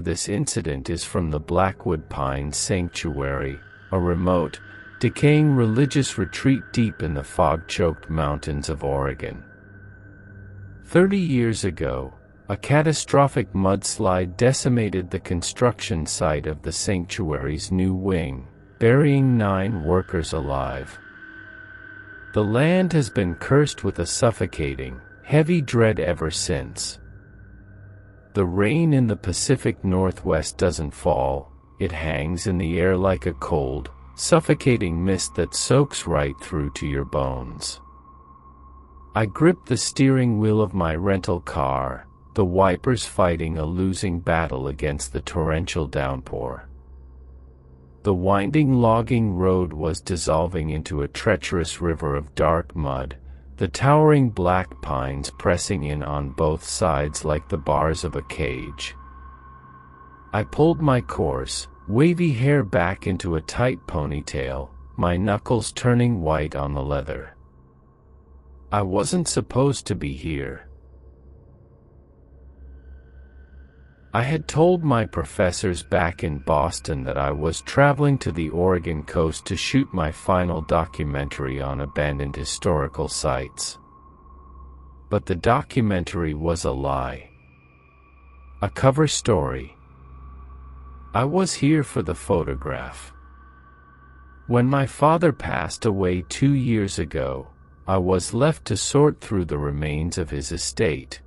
this incident is from the Blackwood Pines Sanctuary, a remote, decaying religious retreat deep in the fog-choked mountains of Oregon. 30 years ago, a catastrophic mudslide decimated the construction site of the sanctuary's new wing, burying 9 workers alive. The land has been cursed with a suffocating, heavy dread ever since. The rain in the Pacific Northwest doesn't fall, it hangs in the air like a cold, suffocating mist that soaks right through to your bones. I grip the steering wheel of my rental car, the wipers fighting a losing battle against the torrential downpour. The winding logging road was dissolving into a treacherous river of dark mud, the towering black pines pressing in on both sides like the bars of a cage. I pulled my coarse, wavy hair back into a tight ponytail, my knuckles turning white on the leather. I wasn't supposed to be here. I had told my professors back in Boston that I was traveling to the Oregon coast to shoot my final documentary on abandoned historical sites. But the documentary was a lie. A cover story. I was here for the photograph. When my father passed away 2 years ago, I was left to sort through the remains of his estate.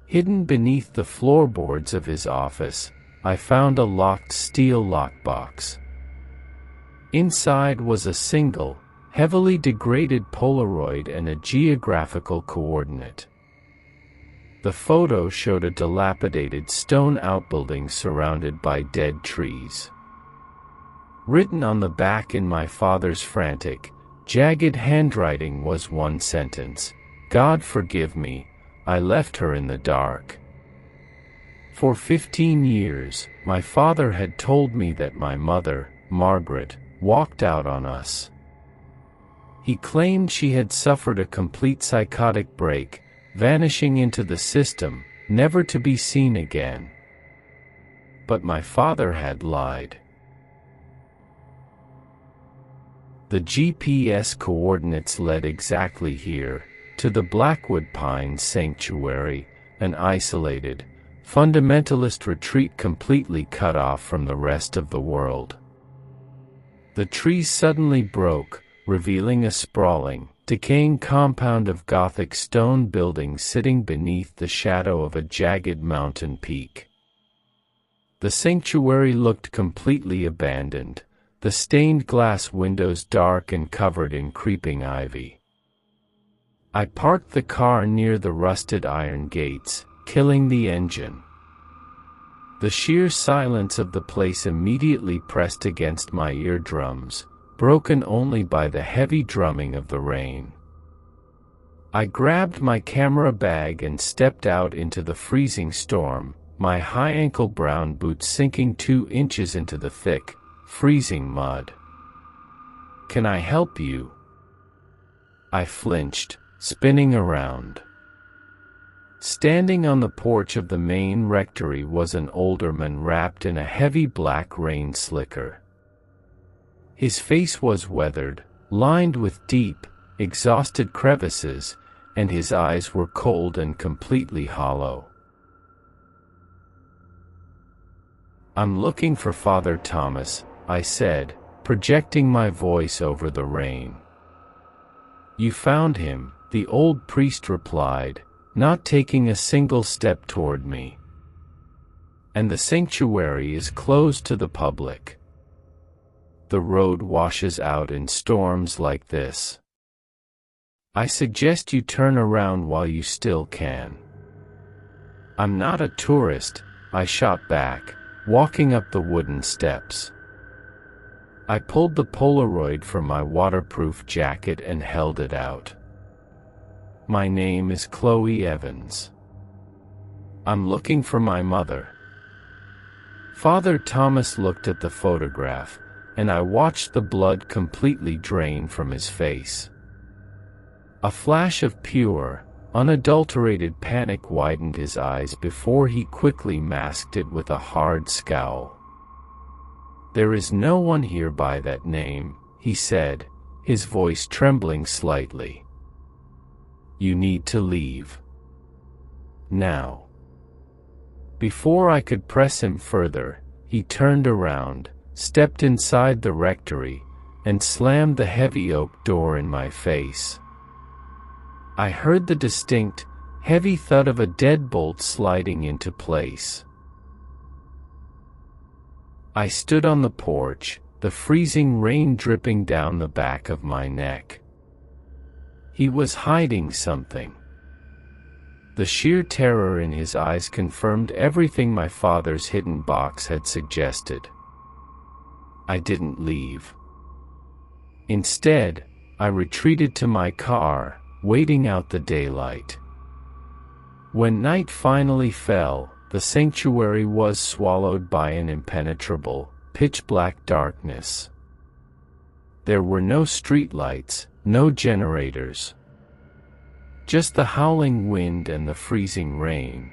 Hidden beneath the floorboards of his office, I found a locked steel lockbox. Inside was a single, heavily degraded Polaroid and a geographical coordinate. The photo showed a dilapidated stone outbuilding surrounded by dead trees. Written on the back in my father's frantic, jagged handwriting was one sentence: "God forgive me, I left her in the dark." For 15 years, my father had told me that my mother, Margaret, walked out on us. He claimed she had suffered a complete psychotic break, vanishing into the system, never to be seen again. But my father had lied. The GPS coordinates led exactly here, to the Blackwood Pines Sanctuary, an isolated, fundamentalist retreat completely cut off from the rest of the world. The trees suddenly broke, revealing a sprawling, decaying compound of Gothic stone buildings sitting beneath the shadow of a jagged mountain peak. The sanctuary looked completely abandoned, the stained glass windows dark and covered in creeping ivy. I parked the car near the rusted iron gates, killing the engine. The sheer silence of the place immediately pressed against my eardrums, broken only by the heavy drumming of the rain. I grabbed my camera bag and stepped out into the freezing storm, my high-ankle brown boots sinking 2 inches into the thick, freezing mud. "Can I help you?" I flinched, spinning around. Standing on the porch of the main rectory was an older man wrapped in a heavy black rain slicker. His face was weathered, lined with deep, exhausted crevices, and his eyes were cold and completely hollow. "I'm looking for Father Thomas," I said, projecting my voice over the rain. "You found him," the old priest replied, not taking a single step toward me. "And the sanctuary is closed to the public. The road washes out in storms like this. I suggest you turn around while you still can." "I'm not a tourist," I shot back, walking up the wooden steps. I pulled the Polaroid from my waterproof jacket and held it out. "My name is Chloe Evans. I'm looking for my mother." Father Thomas looked at the photograph, and I watched the blood completely drain from his face. A flash of pure, Unadulterated panic widened his eyes before he quickly masked it with a hard scowl. "There is no one here by that name," he said, his voice trembling slightly. "You need to leave. Now." Before I could press him further, he turned around, stepped inside the rectory, and slammed the heavy oak door in my face. I heard the distinct, heavy thud of a deadbolt sliding into place. I stood on the porch, the freezing rain dripping down the back of my neck. He was hiding something. The sheer terror in his eyes confirmed everything my father's hidden box had suggested. I didn't leave. Instead, I retreated to my car, waiting out the daylight. When night finally fell, the sanctuary was swallowed by an impenetrable, pitch-black darkness. There were no streetlights, no generators. Just the howling wind and the freezing rain.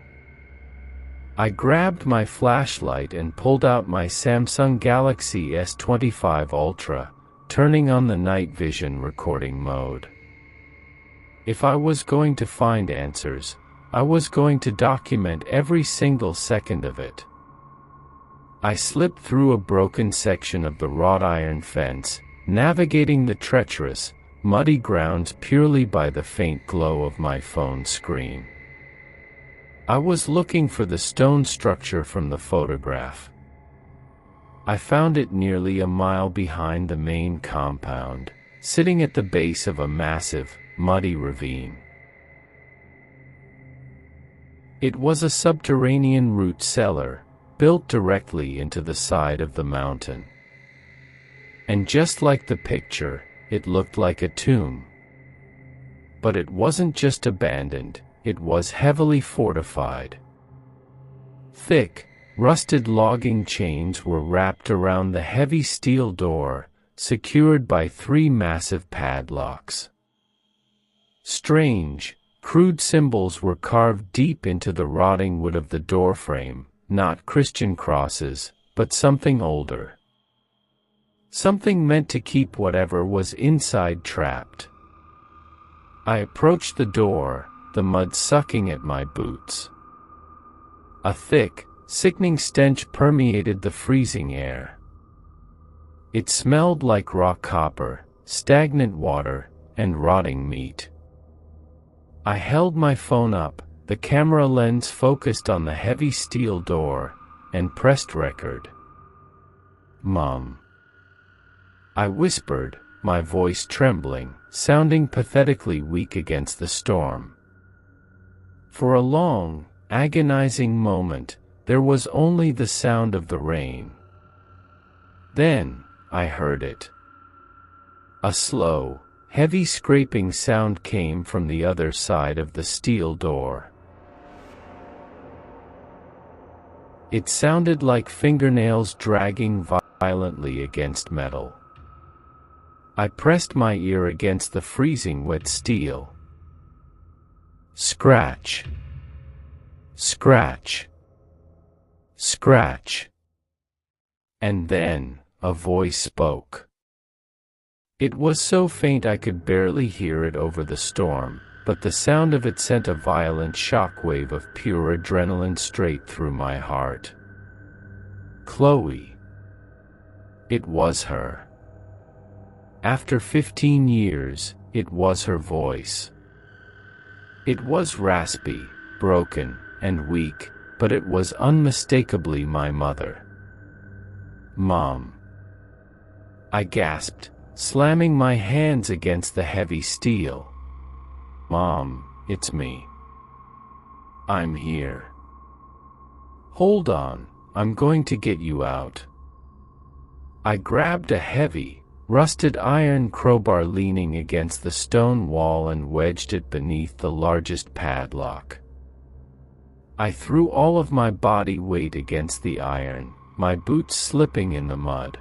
I grabbed my flashlight and pulled out my Samsung Galaxy S25 Ultra, turning on the night vision recording mode. If I was going to find answers, I was going to document every single second of it. I slipped through a broken section of the wrought iron fence, navigating the treacherous, muddy grounds purely by the faint glow of my phone screen. I was looking for the stone structure from the photograph. I found it nearly a mile behind the main compound, sitting at the base of a massive, muddy ravine. It was a subterranean root cellar, built directly into the side of the mountain. And just like the picture, it looked like a tomb. But it wasn't just abandoned, it was heavily fortified. Thick, rusted logging chains were wrapped around the heavy steel door, secured by 3 massive padlocks. Strange, crude symbols were carved deep into the rotting wood of the doorframe, not Christian crosses, but something older. Something meant to keep whatever was inside trapped. I approached the door, the mud sucking at my boots. A thick, sickening stench permeated the freezing air. It smelled like raw copper, stagnant water, and rotting meat. I held my phone up, the camera lens focused on the heavy steel door, and pressed record. "Mom." I whispered, my voice trembling, sounding pathetically weak against the storm. For a long, agonizing moment, there was only the sound of the rain. Then, I heard it. A slow, heavy scraping sound came from the other side of the steel door. It sounded like fingernails dragging violently against metal. I pressed my ear against the freezing wet steel. Scratch. Scratch. Scratch. And then, a voice spoke. It was so faint I could barely hear it over the storm, but the sound of it sent a violent shockwave of pure adrenaline straight through my heart. Chloe. It was her. After 15 years, it was her voice. It was raspy, broken, and weak, but it was unmistakably my mother. "Mom." I gasped, slamming my hands against the heavy steel. "Mom, it's me. I'm here. Hold on, I'm going to get you out." I grabbed a heavy, rusted iron crowbar leaning against the stone wall and wedged it beneath the largest padlock. I threw all of my body weight against the iron, my boots slipping in the mud.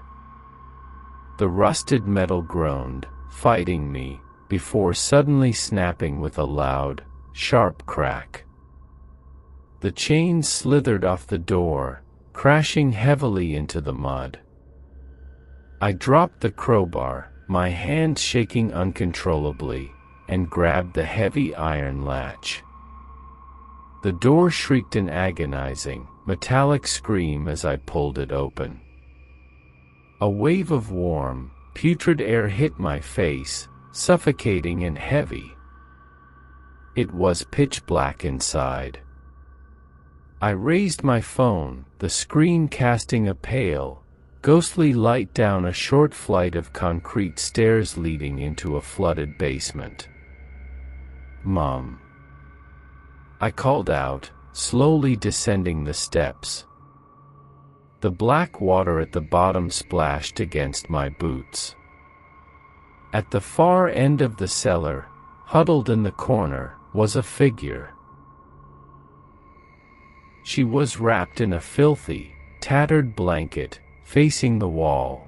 The rusted metal groaned, fighting me, before suddenly snapping with a loud, sharp crack. The chains slithered off the door, crashing heavily into the mud. I dropped the crowbar, my hand shaking uncontrollably, and grabbed the heavy iron latch. The door shrieked an agonizing, metallic scream as I pulled it open. A wave of warm, putrid air hit my face, suffocating and heavy. It was pitch black inside. I raised my phone, the screen casting a pale, ghostly light down a short flight of concrete stairs leading into a flooded basement. "Mom," I called out, slowly descending the steps. The black water at the bottom splashed against my boots. At the far end of the cellar, huddled in the corner, was a figure. She was wrapped in a filthy, tattered blanket, facing the wall.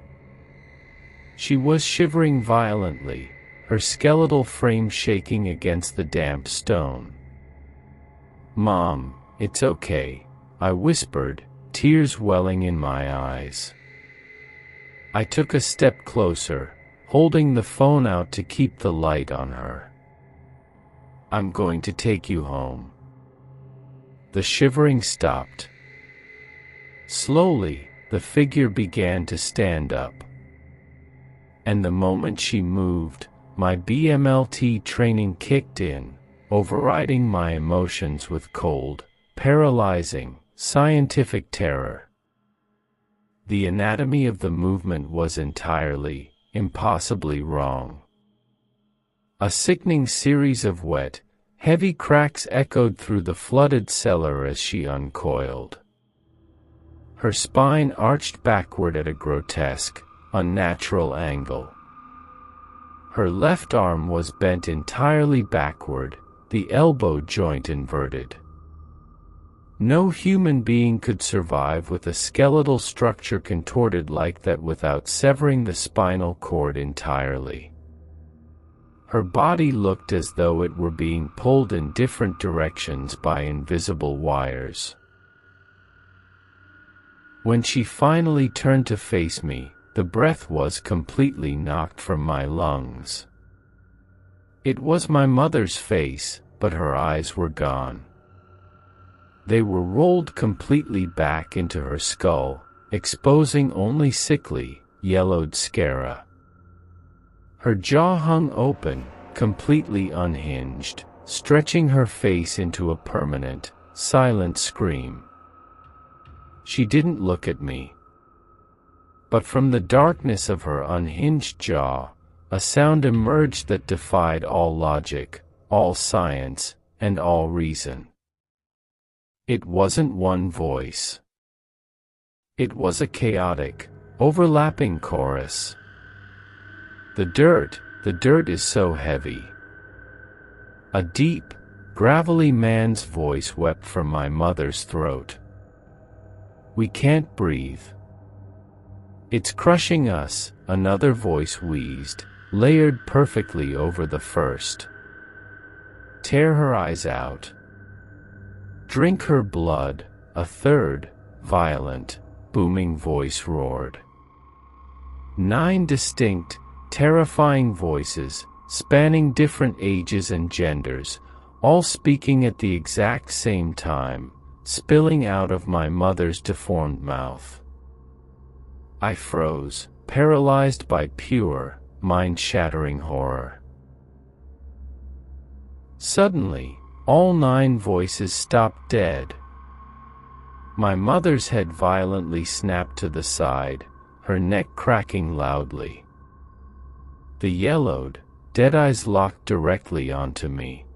She was shivering violently, her skeletal frame shaking against the damp stone. "Mom, it's okay," I whispered, tears welling in my eyes. I took a step closer, holding the phone out to keep the light on her. "I'm going to take you home." The shivering stopped. Slowly, the figure began to stand up. And the moment she moved, my BMLT training kicked in, overriding my emotions with cold, paralyzing, scientific terror. The anatomy of the movement was entirely, impossibly wrong. A sickening series of wet, heavy cracks echoed through the flooded cellar as she uncoiled. Her spine arched backward at a grotesque, unnatural angle. Her left arm was bent entirely backward, the elbow joint inverted. No human being could survive with a skeletal structure contorted like that without severing the spinal cord entirely. Her body looked as though it were being pulled in different directions by invisible wires. When she finally turned to face me, the breath was completely knocked from my lungs. It was my mother's face, but her eyes were gone. They were rolled completely back into her skull, exposing only sickly, yellowed sclera. Her jaw hung open, completely unhinged, stretching her face into a permanent, silent scream. She didn't look at me. But from the darkness of her unhinged jaw, a sound emerged that defied all logic, all science, and all reason. It wasn't one voice. It was a chaotic, overlapping chorus. The dirt is so heavy." A deep, gravelly man's voice wept from my mother's throat. "We can't breathe. It's crushing us," another voice wheezed, layered perfectly over the first. "Tear her eyes out. Drink her blood," a third, violent, booming voice roared. 9 distinct, terrifying voices, spanning different ages and genders, all speaking at the exact same time, spilling out of my mother's deformed mouth. I froze, paralyzed by pure, mind-shattering horror. Suddenly, all 9 voices stopped dead. My mother's head violently snapped to the side, her neck cracking loudly. The yellowed, dead eyes locked directly onto me.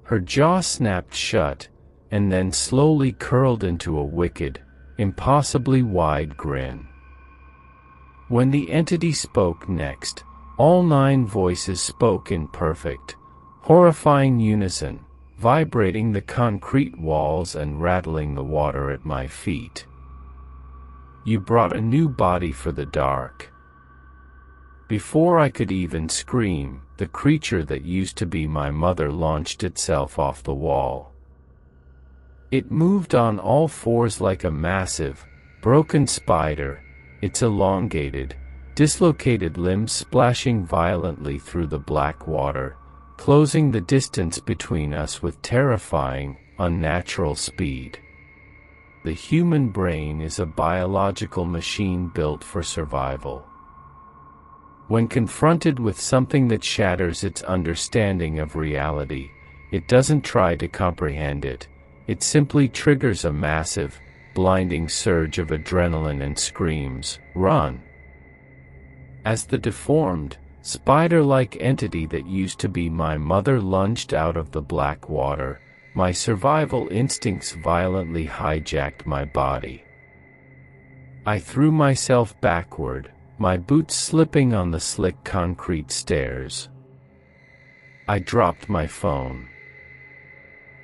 Her jaw snapped shut, and then slowly curled into a wicked, impossibly wide grin. When the entity spoke next, all 9 voices spoke in perfect, horrifying unison, vibrating the concrete walls and rattling the water at my feet. "You brought a new body for the dark. Before I could even scream, the creature that used to be my mother launched itself off the wall. It moved on all fours like a massive, broken spider, its elongated, dislocated limbs splashing violently through the black water, closing the distance between us with terrifying, unnatural speed. The human brain is a biological machine built for survival. When confronted with something that shatters its understanding of reality, it doesn't try to comprehend it. It simply triggers a massive, blinding surge of adrenaline and screams, "Run!" As the deformed, spider-like entity that used to be my mother lunged out of the black water, my survival instincts violently hijacked my body. I threw myself backward, my boots slipping on the slick concrete stairs. I dropped my phone.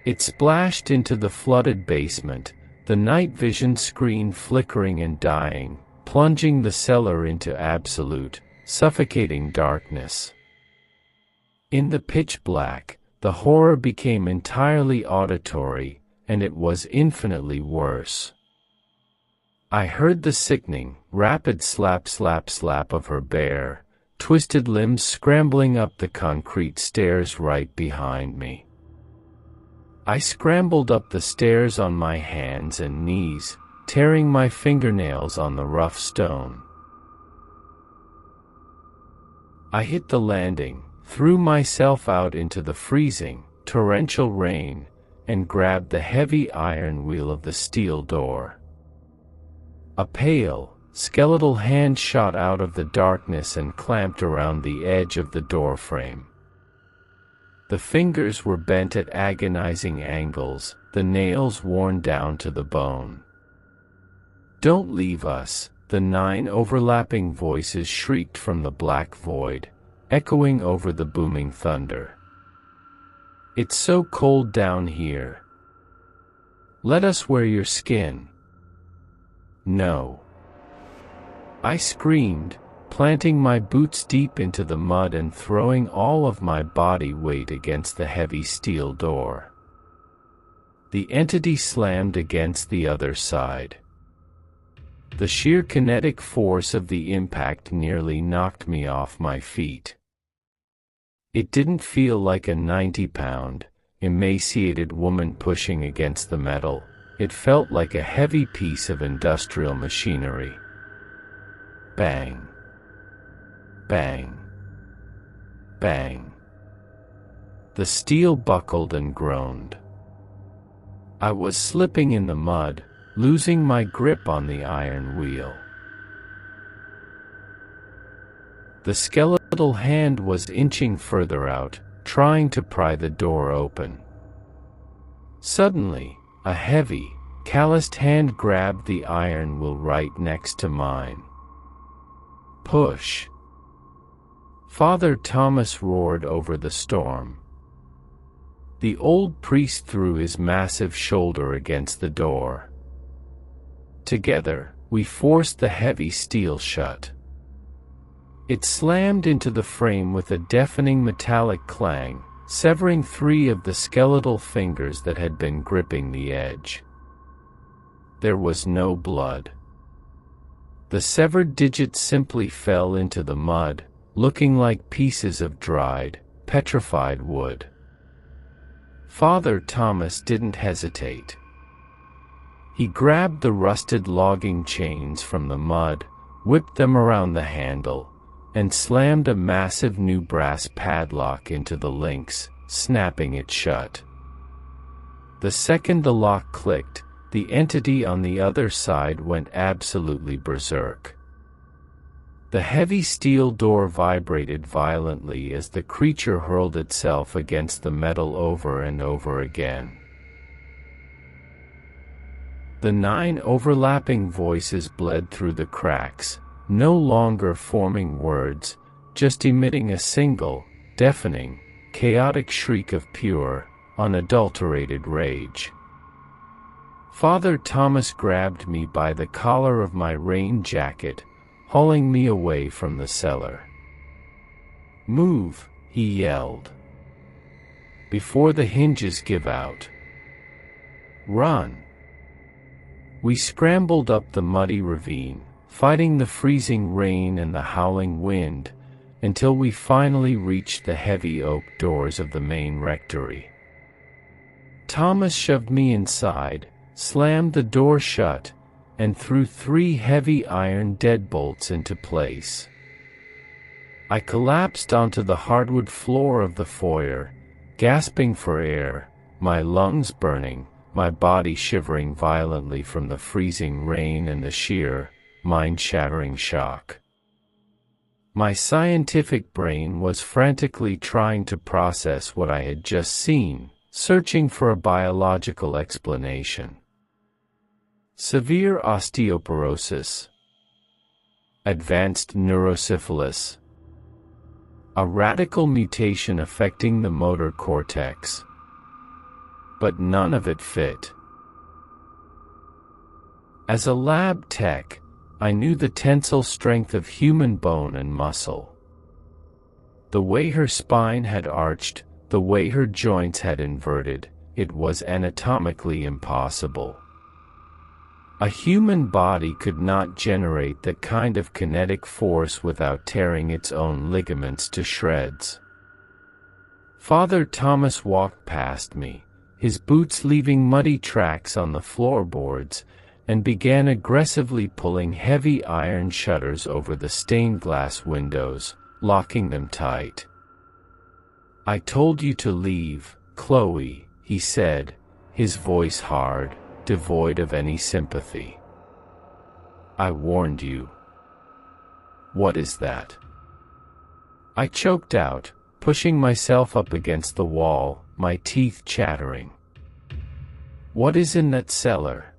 It splashed into the flooded basement, the night vision screen flickering and dying, plunging the cellar into absolute, suffocating darkness. In the pitch black, the horror became entirely auditory, and it was infinitely worse. I heard the sickening, rapid slap slap slap of her bare, twisted limbs scrambling up the concrete stairs right behind me. I scrambled up the stairs on my hands and knees, tearing my fingernails on the rough stone. I hit the landing, threw myself out into the freezing, torrential rain, and grabbed the heavy iron wheel of the steel door. A pale, skeletal hand shot out of the darkness and clamped around the edge of the doorframe. The fingers were bent at agonizing angles, the nails worn down to the bone. "Don't leave us," the 9 overlapping voices shrieked from the black void, echoing over the booming thunder. "It's so cold down here. Let us wear your skin." "No." I screamed, planting my boots deep into the mud and throwing all of my body weight against the heavy steel door. The entity slammed against the other side. The sheer kinetic force of the impact nearly knocked me off my feet. It didn't feel like a 90-pound, emaciated woman pushing against the metal. It felt like a heavy piece of industrial machinery. Bang. Bang. Bang. The steel buckled and groaned. I was slipping in the mud, losing my grip on the iron wheel. The skeletal hand was inching further out, trying to pry the door open. Suddenly, a heavy, calloused hand grabbed the iron wheel right next to mine. "Push!" Father Thomas roared over the storm. The old priest threw his massive shoulder against the door. Together, we forced the heavy steel shut. It slammed into the frame with a deafening metallic clang, severing 3 of the skeletal fingers that had been gripping the edge. There was no blood. The severed digits simply fell into the mud, looking like pieces of dried, petrified wood. Father Thomas didn't hesitate. He grabbed the rusted logging chains from the mud, whipped them around the handle, and slammed a massive new brass padlock into the links, snapping it shut. The second the lock clicked, the entity on the other side went absolutely berserk. The heavy steel door vibrated violently as the creature hurled itself against the metal over and over again. The 9 overlapping voices bled through the cracks, no longer forming words, just emitting a single, deafening, chaotic shriek of pure, unadulterated rage. Father Thomas grabbed me by the collar of my rain jacket, hauling me away from the cellar. "Move," he yelled, "before the hinges give out. Run." We scrambled up the muddy ravine, fighting the freezing rain and the howling wind, until we finally reached the heavy oak doors of the main rectory. Thomas shoved me inside, slammed the door shut, and threw 3 heavy iron deadbolts into place. I collapsed onto the hardwood floor of the foyer, gasping for air, my lungs burning, my body shivering violently from the freezing rain and the sheer, mind-shattering shock. My scientific brain was frantically trying to process what I had just seen, searching for a biological explanation. Severe osteoporosis, advanced neurosyphilis, a radical mutation affecting the motor cortex. But none of it fit. As a lab tech, I knew the tensile strength of human bone and muscle. The way her spine had arched, the way her joints had inverted, it was anatomically impossible. A human body could not generate that kind of kinetic force without tearing its own ligaments to shreds. Father Thomas walked past me, his boots leaving muddy tracks on the floorboards, and began aggressively pulling heavy iron shutters over the stained glass windows, locking them tight. "I told you to leave, Chloe," he said, his voice hard, devoid of any sympathy. "I warned you." "What is that?" I choked out, pushing myself up against the wall, my teeth chattering. "What is in that cellar?"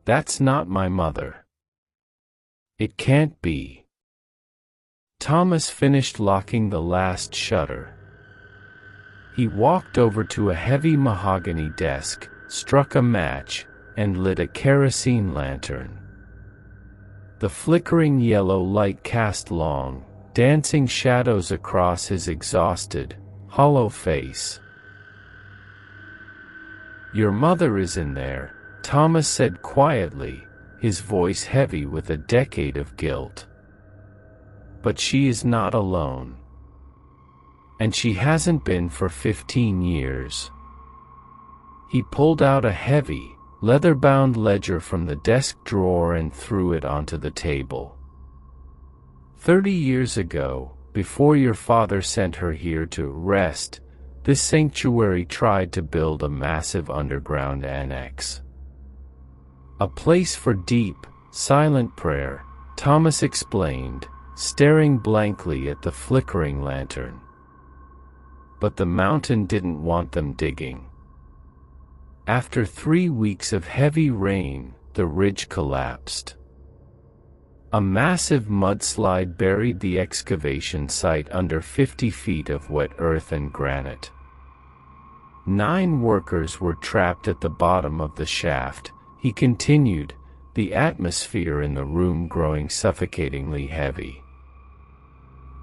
"That's not my mother." "It can't be." Thomas finished locking the last shutter. He walked over to a heavy mahogany desk, struck a match, and lit a kerosene lantern. The flickering yellow light cast long, dancing shadows across his exhausted, hollow face. "Your mother is in there," Thomas said quietly, his voice heavy with a decade of guilt. "But she is not alone. And she hasn't been for 15 years. He pulled out a heavy, leather-bound ledger from the desk drawer and threw it onto the table. 30 years ago, before your father sent her here to rest, this sanctuary tried to build a massive underground annex. A place for deep, silent prayer," Thomas explained, staring blankly at the flickering lantern. But the mountain didn't want them digging. After 3 weeks of heavy rain, the ridge collapsed. A massive mudslide buried the excavation site under 50 feet of wet earth and granite. 9 workers were trapped at the bottom of the shaft, he continued, the atmosphere in the room growing suffocatingly heavy.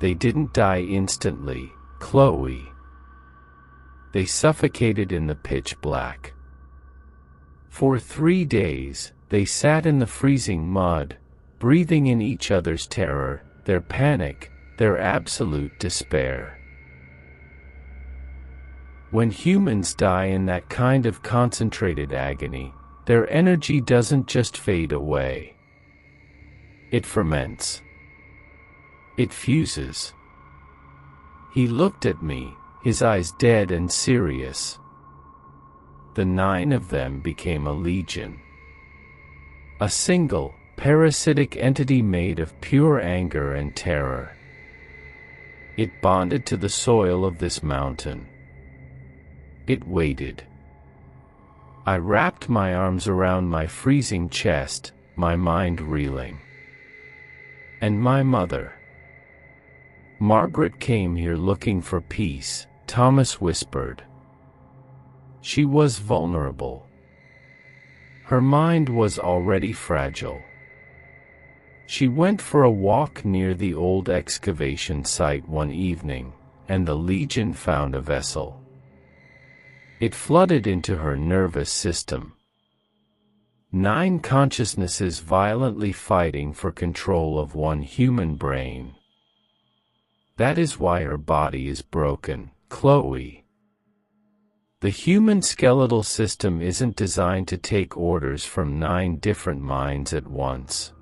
"They didn't die instantly, Chloe. They suffocated in the pitch black. For 3 days, they sat in the freezing mud, breathing in each other's terror, their panic, their absolute despair. When humans die in that kind of concentrated agony, their energy doesn't just fade away. It ferments. It fuses." He looked at me, his eyes dead and serious. The 9 of them became a legion. A single, parasitic entity made of pure anger and terror. It bonded to the soil of this mountain. It waited. I wrapped my arms around my freezing chest, my mind reeling. "And my mother. Margaret came here looking for peace," Thomas whispered. "She was vulnerable. Her mind was already fragile. She went for a walk near the old excavation site one evening, and the Legion found a vessel. It flooded into her nervous system. 9 consciousnesses violently fighting for control of one human brain. That is why her body is broken, Chloe. The human skeletal system isn't designed to take orders from 9 different minds at once.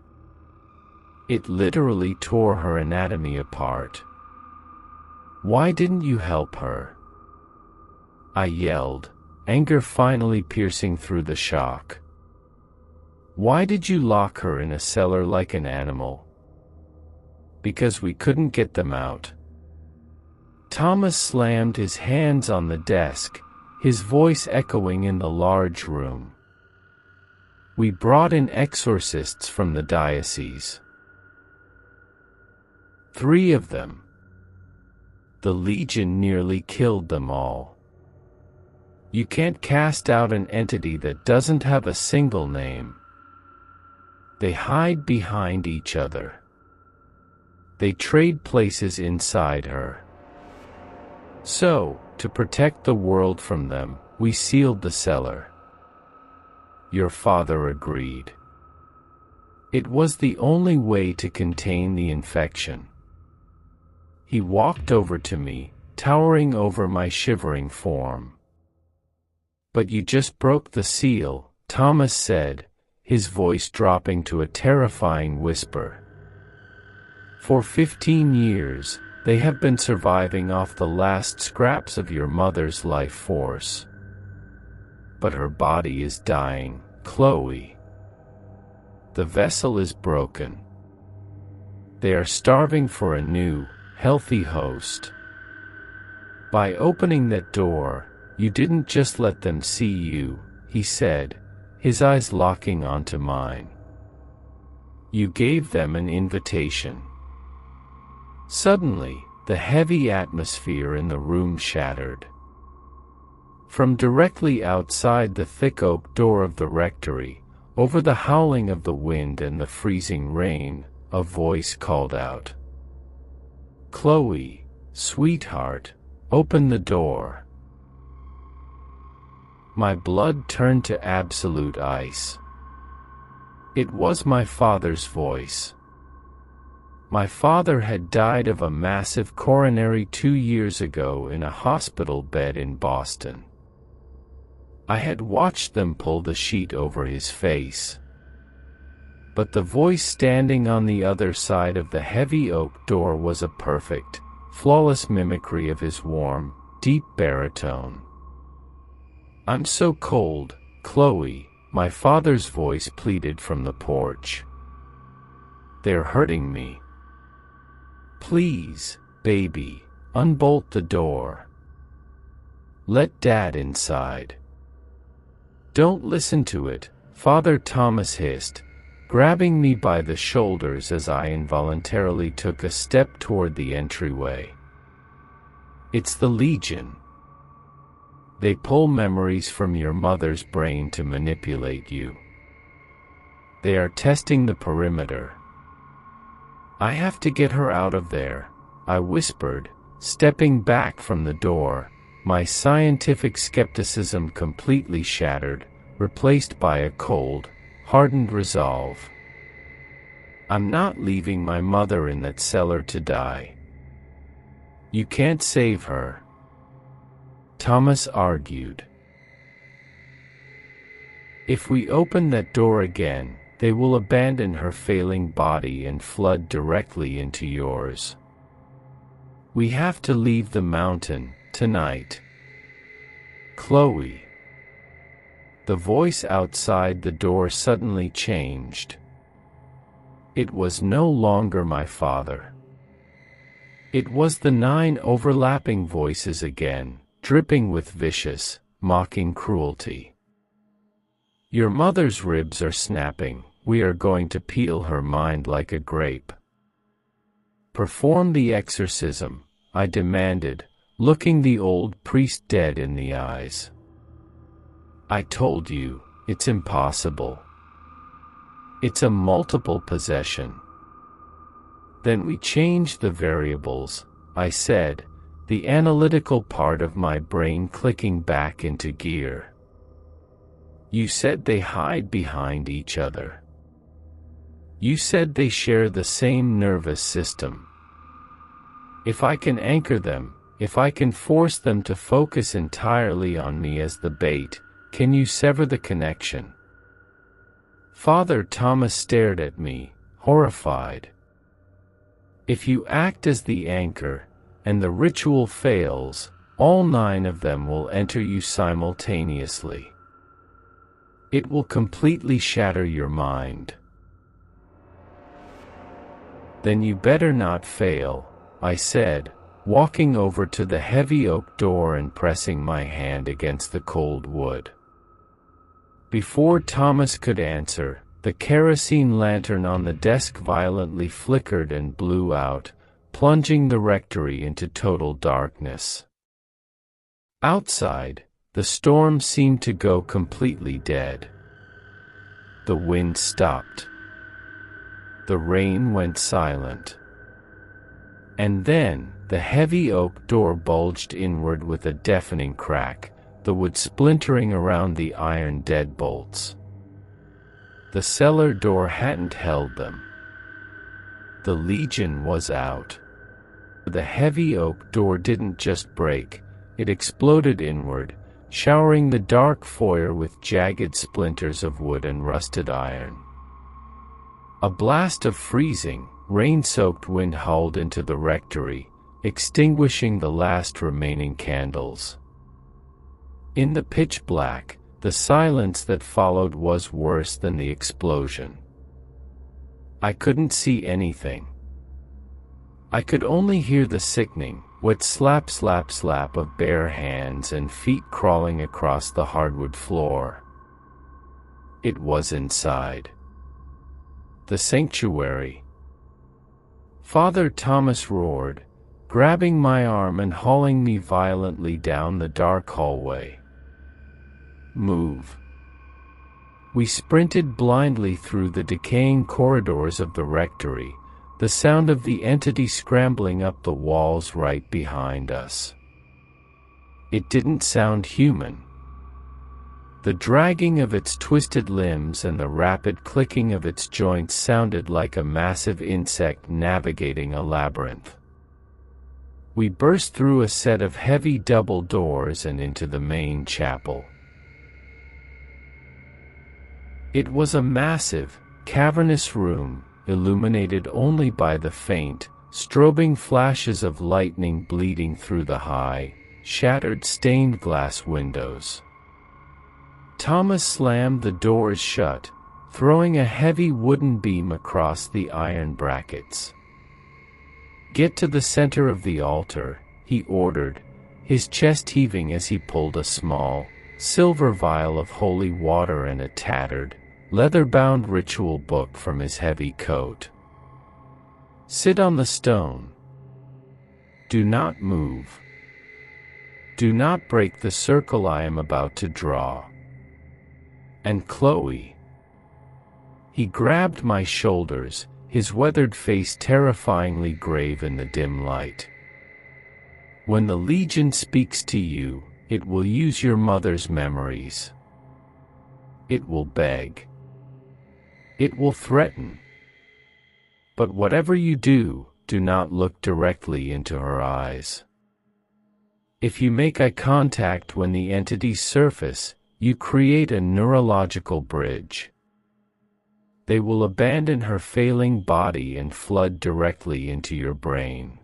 It literally tore her anatomy apart. Why didn't you help her? I yelled, anger finally piercing through the shock. Why did you lock her in a cellar like an animal? Because we couldn't get them out. Thomas slammed his hands on the desk, his voice echoing in the large room. We brought in exorcists from the diocese. 3 of them. The Legion nearly killed them all. You can't cast out an entity that doesn't have a single name. They hide behind each other. They trade places inside her. So, to protect the world from them, we sealed the cellar. Your father agreed. It was the only way to contain the infection. He walked over to me, towering over my shivering form. But you just broke the seal, Thomas said, his voice dropping to a terrifying whisper. For 15 years, they have been surviving off the last scraps of your mother's life force. But her body is dying, Chloe. The vessel is broken. They are starving for a new, healthy host. By opening that door, you didn't just let them see you, he said, his eyes locking onto mine. You gave them an invitation. Suddenly, the heavy atmosphere in the room shattered. From directly outside the thick oak door of the rectory, over the howling of the wind and the freezing rain, a voice called out. Chloe, sweetheart, open the door. My blood turned to absolute ice. It was my father's voice. My father had died of a massive coronary 2 years ago in a hospital bed in Boston. I had watched them pull the sheet over his face. But the voice standing on the other side of the heavy oak door was a perfect, flawless mimicry of his warm, deep baritone. I'm so cold, Chloe, my father's voice pleaded from the porch. They're hurting me. Please, baby, unbolt the door. Let Dad inside. Don't listen to it, Father Thomas hissed, grabbing me by the shoulders as I involuntarily took a step toward the entryway. It's the Legion. They pull memories from your mother's brain to manipulate you. They are testing the perimeter. I have to get her out of there, I whispered, stepping back from the door, my scientific skepticism completely shattered, replaced by a cold, hardened resolve. I'm not leaving my mother in that cellar to die. You can't save her, Thomas argued. If we open that door again, they will abandon her failing body and flood directly into yours. We have to leave the mountain, tonight. Chloe. The voice outside the door suddenly changed. It was no longer my father. It was the 9 overlapping voices again, dripping with vicious, mocking cruelty. Your mother's ribs are snapping, we are going to peel her mind like a grape. Perform the exorcism, I demanded, looking the old priest dead in the eyes. I told you, it's impossible. It's a multiple possession. Then we changed the variables, I said, the analytical part of my brain clicking back into gear. You said they hide behind each other. You said they share the same nervous system. If I can anchor them, if I can force them to focus entirely on me as the bait, can you sever the connection? Father Thomas stared at me, horrified. If you act as the anchor, and the ritual fails, all 9 of them will enter you simultaneously. It will completely shatter your mind. Then you better not fail, I said, walking over to the heavy oak door and pressing my hand against the cold wood. Before Thomas could answer, the kerosene lantern on the desk violently flickered and blew out, plunging the rectory into total darkness. Outside, the storm seemed to go completely dead. The wind stopped. The rain went silent. And then, the heavy oak door bulged inward with a deafening crack, the wood splintering around the iron deadbolts. The cellar door hadn't held them. The Legion was out. The heavy oak door didn't just break, it exploded inward, showering the dark foyer with jagged splinters of wood and rusted iron. A blast of freezing, rain-soaked wind howled into the rectory, extinguishing the last remaining candles. In the pitch black, the silence that followed was worse than the explosion. I couldn't see anything. I could only hear the sickening, wet slap slap slap of bare hands and feet crawling across the hardwood floor. It was inside. The sanctuary. Father Thomas roared, grabbing my arm and hauling me violently down the dark hallway. Move. We sprinted blindly through the decaying corridors of the rectory, the sound of the entity scrambling up the walls right behind us. It didn't sound human. The dragging of its twisted limbs and the rapid clicking of its joints sounded like a massive insect navigating a labyrinth. We burst through a set of heavy double doors and into the main chapel. It was a massive, cavernous room, illuminated only by the faint, strobing flashes of lightning bleeding through the high, shattered stained glass windows. Thomas slammed the doors shut, throwing a heavy wooden beam across the iron brackets. "Get to the center of the altar," he ordered, his chest heaving as he pulled a small, silver vial of holy water and a tattered, leather-bound ritual book from his heavy coat. "Sit on the stone. Do not move. Do not break the circle I am about to draw. And Chloe." He grabbed my shoulders, his weathered face terrifyingly grave in the dim light. "When the Legion speaks to you, it will use your mother's memories. It will beg. It will threaten. But whatever you do, do not look directly into her eyes. If you make eye contact when the entities surface, you create a neurological bridge. They will abandon her failing body and flood directly into your brain.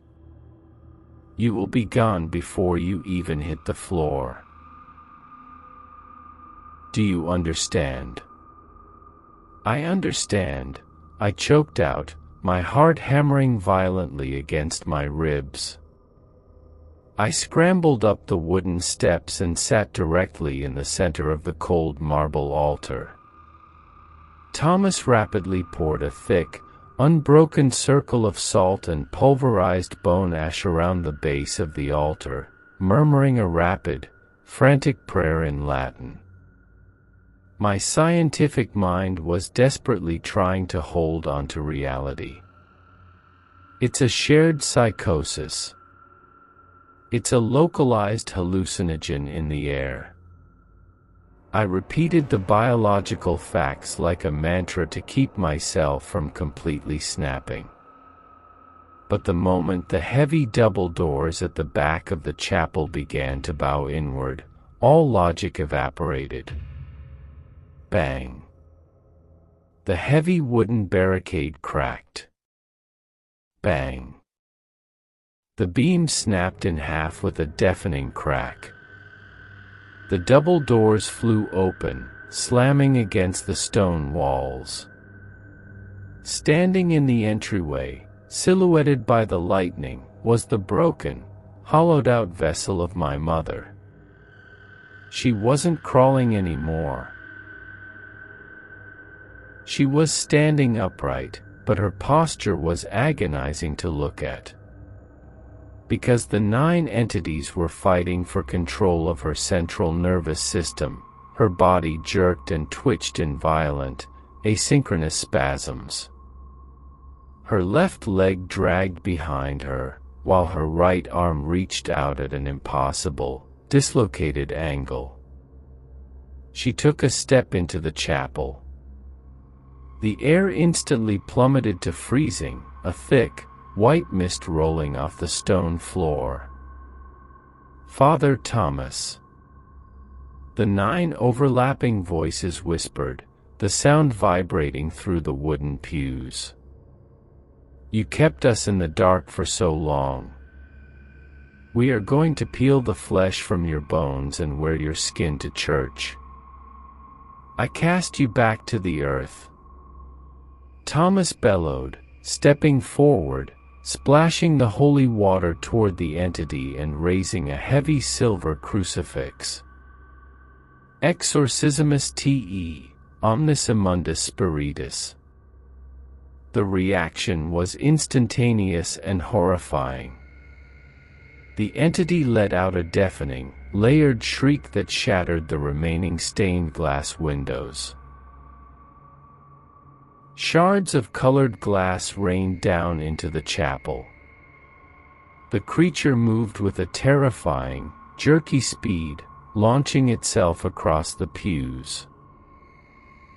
You will be gone before you even hit the floor. Do you understand?" "I understand," I choked out, my heart hammering violently against my ribs. I scrambled up the wooden steps and sat directly in the center of the cold marble altar. Thomas rapidly poured a thick, unbroken circle of salt and pulverized bone ash around the base of the altar, murmuring a rapid, frantic prayer in Latin. My scientific mind was desperately trying to hold on to reality. It's a shared psychosis. It's a localized hallucinogen in the air. I repeated the biological facts like a mantra to keep myself from completely snapping. But the moment the heavy double doors at the back of the chapel began to bow inward, all logic evaporated. Bang! The heavy wooden barricade cracked. Bang! The beam snapped in half with a deafening crack. The double doors flew open, slamming against the stone walls. Standing in the entryway, silhouetted by the lightning, was the broken, hollowed-out vessel of my mother. She wasn't crawling anymore. She was standing upright, but her posture was agonizing to look at. Because the 9 entities were fighting for control of her central nervous system, her body jerked and twitched in violent, asynchronous spasms. Her left leg dragged behind her, while her right arm reached out at an impossible, dislocated angle. She took a step into the chapel. The air instantly plummeted to freezing, a thick, white mist rolling off the stone floor. Father Thomas. The 9 overlapping voices whispered, the sound vibrating through the wooden pews. You kept us in the dark for so long. We are going to peel the flesh from your bones and wear your skin to church. I cast you back to the earth. Thomas bellowed, stepping forward, splashing the holy water toward the entity and raising a heavy silver crucifix. Exorcismus te, omnis immundus spiritus. The reaction was instantaneous and horrifying. The entity let out a deafening, layered shriek that shattered the remaining stained glass windows. Shards of colored glass rained down into the chapel. The creature moved with a terrifying, jerky speed, launching itself across the pews.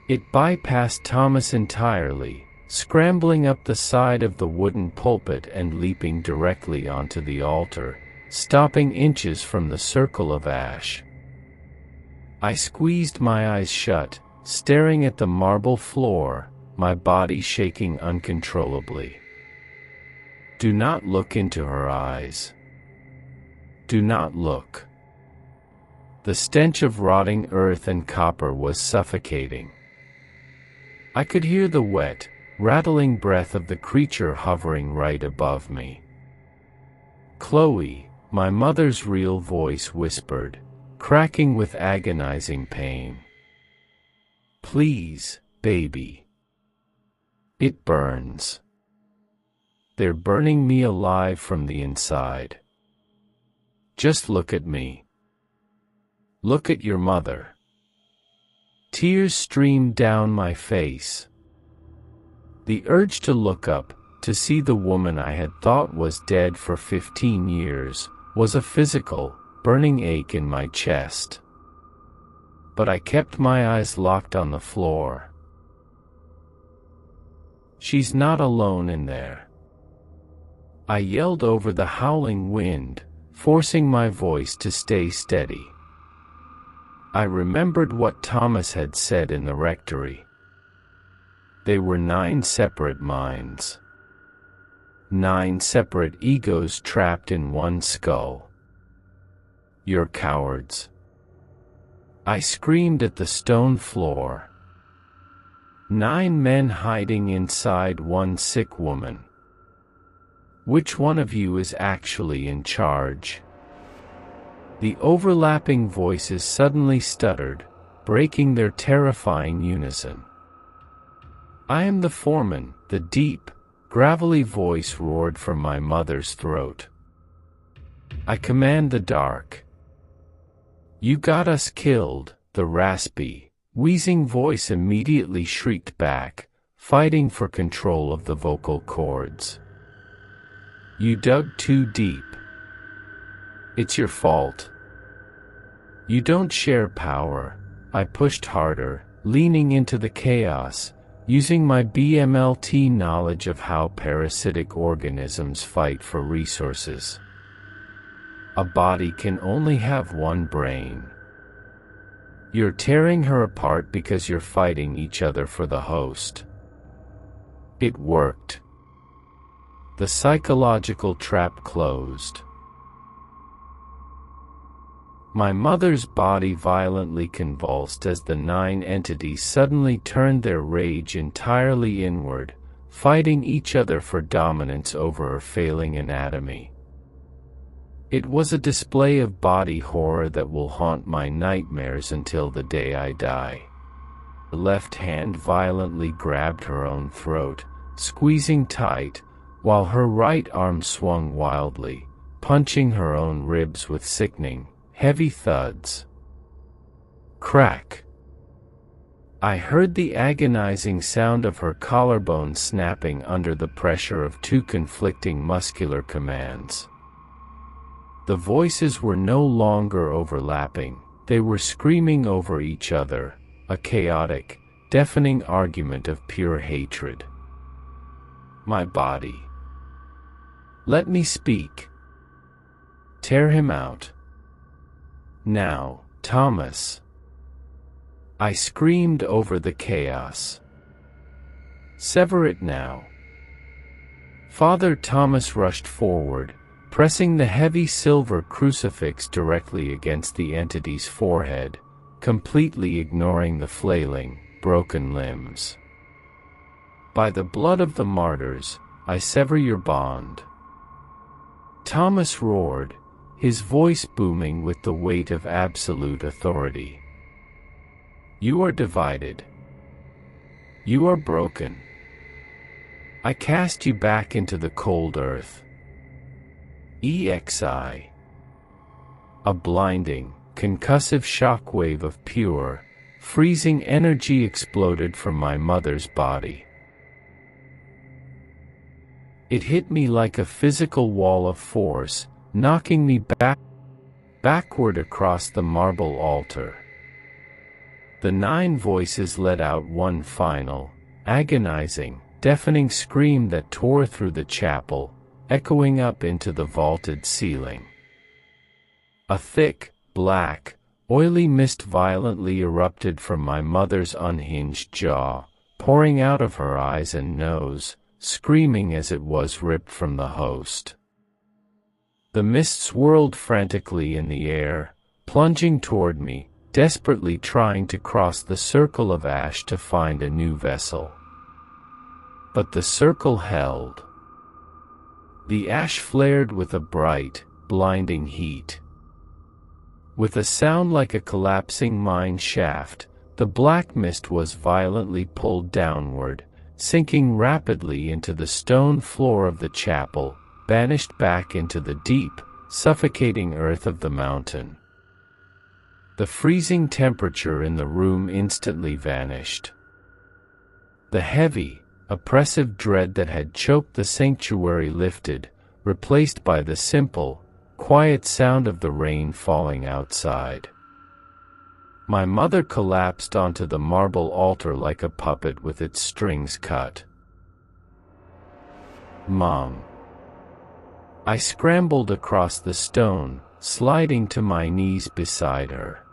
It bypassed Thomas entirely, scrambling up the side of the wooden pulpit and leaping directly onto the altar, stopping inches from the circle of ash. I squeezed my eyes shut, staring at the marble floor, my body shaking uncontrollably. Do not look into her eyes. Do not look. The stench of rotting earth and copper was suffocating. I could hear the wet, rattling breath of the creature hovering right above me. Chloe, my mother's real voice whispered, cracking with agonizing pain. Please, baby. It burns. They're burning me alive from the inside. Just look at me. Look at your mother. Tears streamed down my face. The urge to look up, to see the woman I had thought was dead for 15 years, was a physical, burning ache in my chest. But I kept my eyes locked on the floor. She's not alone in there. I yelled over the howling wind, forcing my voice to stay steady. I remembered what Thomas had said in the rectory. They were 9 separate minds. 9 separate egos trapped in one skull. You're cowards. I screamed at the stone floor. 9 men hiding inside one sick woman. Which one of you is actually in charge? The overlapping voices suddenly stuttered, breaking their terrifying unison. I am the foreman, the deep, gravelly voice roared from my mother's throat. I command the dark. You got us killed, the raspy, wheezing voice immediately shrieked back, fighting for control of the vocal cords. You dug too deep. It's your fault. You don't share power. I pushed harder, leaning into the chaos, using my BMLT knowledge of how parasitic organisms fight for resources. A body can only have one brain. You're tearing her apart because you're fighting each other for the host. It worked. The psychological trap closed. My mother's body violently convulsed as the 9 entities suddenly turned their rage entirely inward, fighting each other for dominance over her failing anatomy. It was a display of body horror that will haunt my nightmares until the day I die. The left hand violently grabbed her own throat, squeezing tight, while her right arm swung wildly, punching her own ribs with sickening, heavy thuds. Crack. I heard the agonizing sound of her collarbone snapping under the pressure of 2 conflicting muscular commands. The voices were no longer overlapping, they were screaming over each other, a chaotic, deafening argument of pure hatred. My body. Let me speak. Tear him out. Now, Thomas. I screamed over the chaos. Sever it now. Father Thomas rushed forward, pressing the heavy silver crucifix directly against the entity's forehead, completely ignoring the flailing, broken limbs. By the blood of the martyrs, I sever your bond. Thomas roared, his voice booming with the weight of absolute authority. You are divided. You are broken. I cast you back into the cold earth. EXI. A blinding, concussive shockwave of pure, freezing energy exploded from my mother's body. It hit me like a physical wall of force, knocking me backward across the marble altar. The 9 voices let out one final, agonizing, deafening scream that tore through the chapel, echoing up into the vaulted ceiling. A thick, black, oily mist violently erupted from my mother's unhinged jaw, pouring out of her eyes and nose, screaming as it was ripped from the host. The mist swirled frantically in the air, plunging toward me, desperately trying to cross the circle of ash to find a new vessel. But the circle held. The ash flared with a bright, blinding heat. With a sound like a collapsing mine shaft, the black mist was violently pulled downward, sinking rapidly into the stone floor of the chapel, vanished back into the deep, suffocating earth of the mountain. The freezing temperature in the room instantly vanished. The heavy, oppressive dread that had choked the sanctuary lifted, replaced by the simple, quiet sound of the rain falling outside. My mother collapsed onto the marble altar like a puppet with its strings cut. Mom. I scrambled across the stone, sliding to my knees beside her.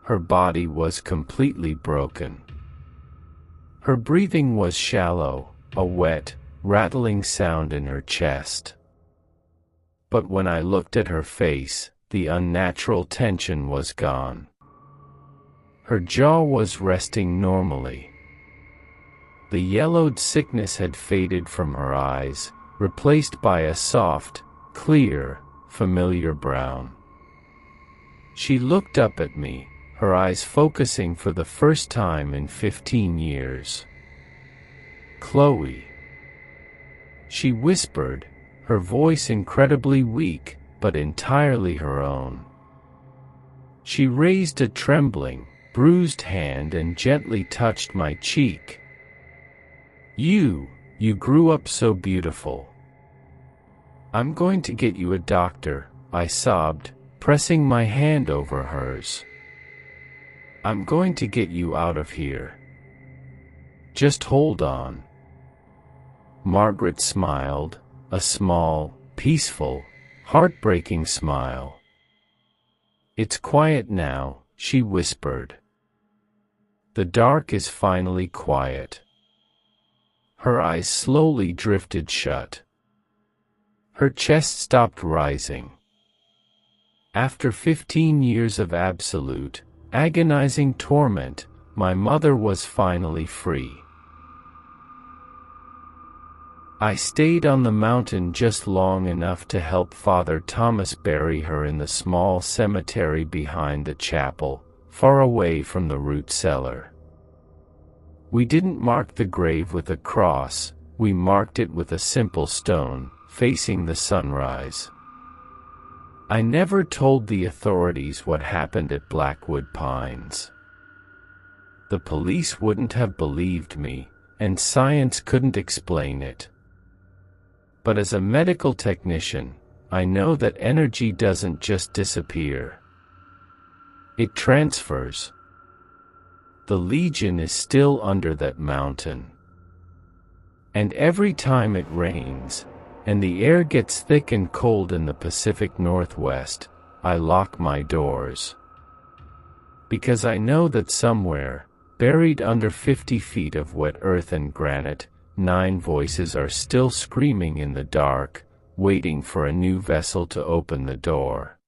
Her body was completely broken. Her breathing was shallow, a wet, rattling sound in her chest. But when I looked at her face, the unnatural tension was gone. Her jaw was resting normally. The yellowed sickness had faded from her eyes, replaced by a soft, clear, familiar brown. She looked up at me, her eyes focusing for the first time in 15 years. Chloe. She whispered, her voice incredibly weak, but entirely her own. She raised a trembling, bruised hand and gently touched my cheek. You grew up so beautiful. I'm going to get you a doctor, I sobbed, pressing my hand over hers. I'm going to get you out of here. Just hold on. Margaret smiled, a small, peaceful, heartbreaking smile. It's quiet now, she whispered. The dark is finally quiet. Her eyes slowly drifted shut. Her chest stopped rising. After 15 years of absolute, agonizing torment, my mother was finally free. I stayed on the mountain just long enough to help Father Thomas bury her in the small cemetery behind the chapel, far away from the root cellar. We didn't mark the grave with a cross, we marked it with a simple stone, facing the sunrise. I never told the authorities what happened at Blackwood Pines. The police wouldn't have believed me, and science couldn't explain it. But as a medical technician, I know that energy doesn't just disappear. It transfers. The Legion is still under that mountain. And every time it rains, and the air gets thick and cold in the Pacific Northwest, I lock my doors. Because I know that somewhere, buried under 50 feet of wet earth and granite, 9 voices are still screaming in the dark, waiting for a new vessel to open the door.